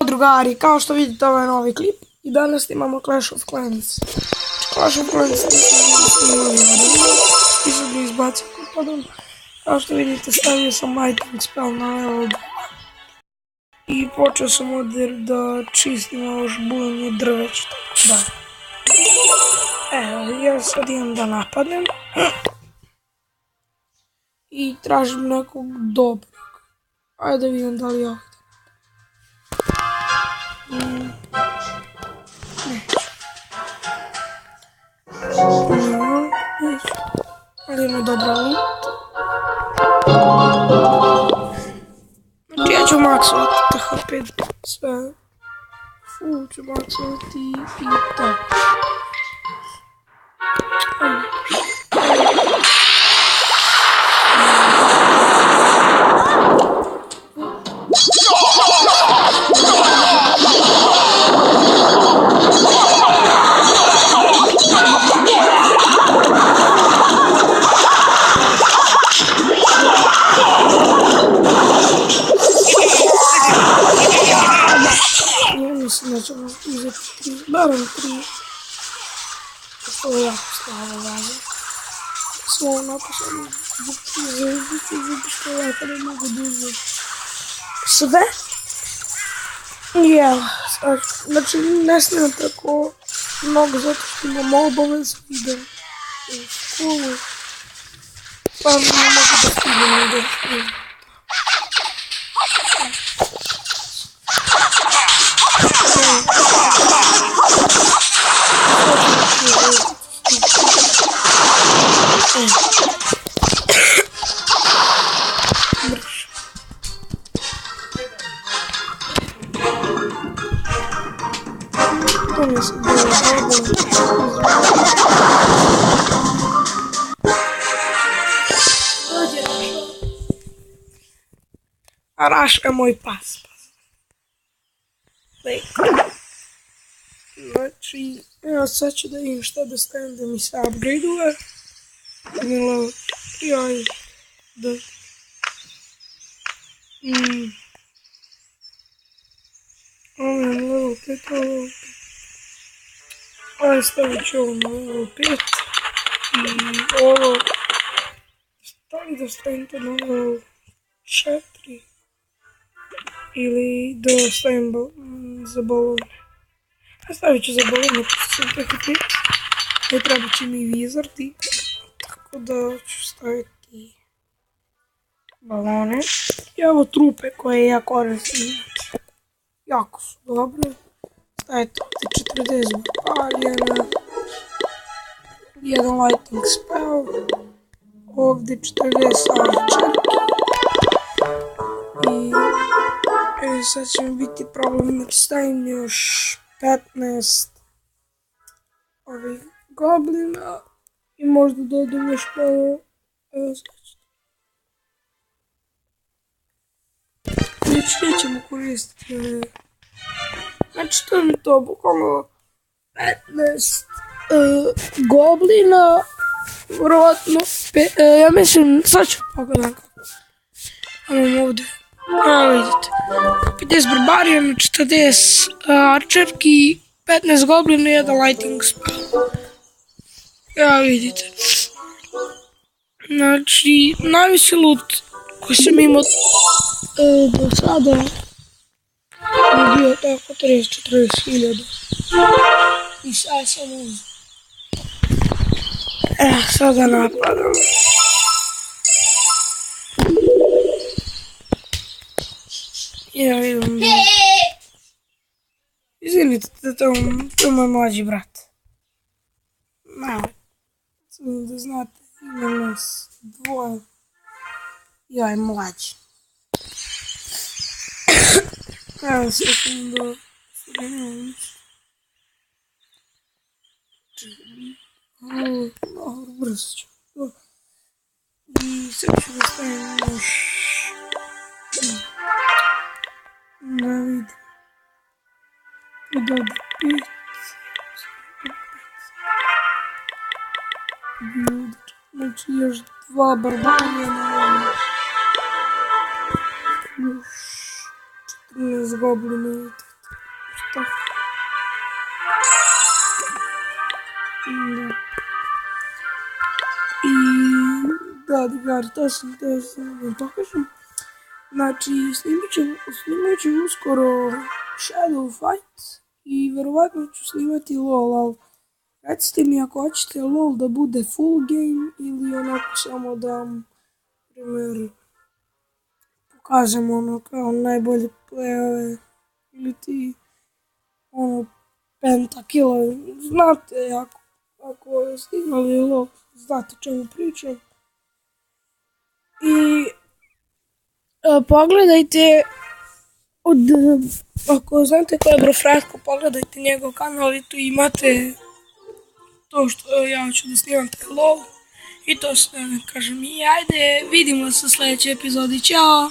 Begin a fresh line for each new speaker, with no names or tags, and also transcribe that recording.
drugari, kao što vidite ovo je novi klip i danas imamo Clash of Clans. Clash of Clans nisam imali nisam ga izbacio kupadom. Kao što vidite stavio sam lighting spell na level 2 i počeo sam ovdje da čistim ovo žbulanje drveća. Da. Evo, ja sad idem da napadnem i tražim nekog dobrog. Ajde da vidim da li je ovdje. Neću. Ali ima dobra loot. Znači ja ću maksovati THP sve. Full ću maksovati i tako. Mislim da ćemo uzeti 3, barem 3. To je jako slava vaza. Svo napisano zbog zvezdice, zato što ja kada mogu da uzem sve. I evo, znači ne snimam tako mnogo zato što imam obavez, idem u školu. Pa ne mogu da stignem da snimam. Raš je moj pas. Znači, evo sad ću da vidim šta da stavim da mi se upgrade-uje. Level 3, ajde. Da. Ovo je level 5, level 5. Ajde stavit ću ovo na level 5. I ovo... Da stavim to na level 4. Ili da stavim za balone. A stavit ću za balone, pošto sam tako pit. Ne treba će mi vizarti. Tako da ću staviti balone. I ovo trupe koje ja koristim. Jako su dobre. Stavite ovdje 40 barijena. Jedan lighting spell. Ovdje 40 arčerki. I sad će mi biti problem da stavim još 15 ovih goblina i možda dodam još malo nećemo koristiti. Znači to mi to bukvalno 15 goblina, vjerojatno, ja mislim, sad ću pogledam kako. Imam ovdje. Evo vidite, 50 barbarijana, 40 arčerki, 15 goblina i jedan lighting spell. Evo vidite. Znači, najviši loot koji sam imao do sada je bio tako 30-40 hiljada. I sad sam uzeo. Evo, sada napadam. Ja idem da... Izvinite, to je moj mlađi brat. Malo, da znate, imam nas dvoje. Ja je mlađi. Evo sad sam da... Dobro, brzo ću. I sad ću da stavim još... Da vidim. Dobro, 5. Znači još 2 barbarijana. Još 14 goblina. Tako. I da, drugari, to sam da pokažem. Znači, snimat ću uskoro Shadow Fight i verovatno ću snimati LOL, ali recite mi ako hoćete LOL da bude full game ili onako samo da, primjer, pokažem ono kao najbolje playove ili ti ono pentakila, znate ako ste igrali LOL, znate o čemu pričam. I pogledajte ako znate ko je Brofratko, pogledajte njegov kanal i tu imate to što ja ću da snimam taj LOL. I to sve kažem i ajde, vidimo se u sljedećoj epizodi, ćao!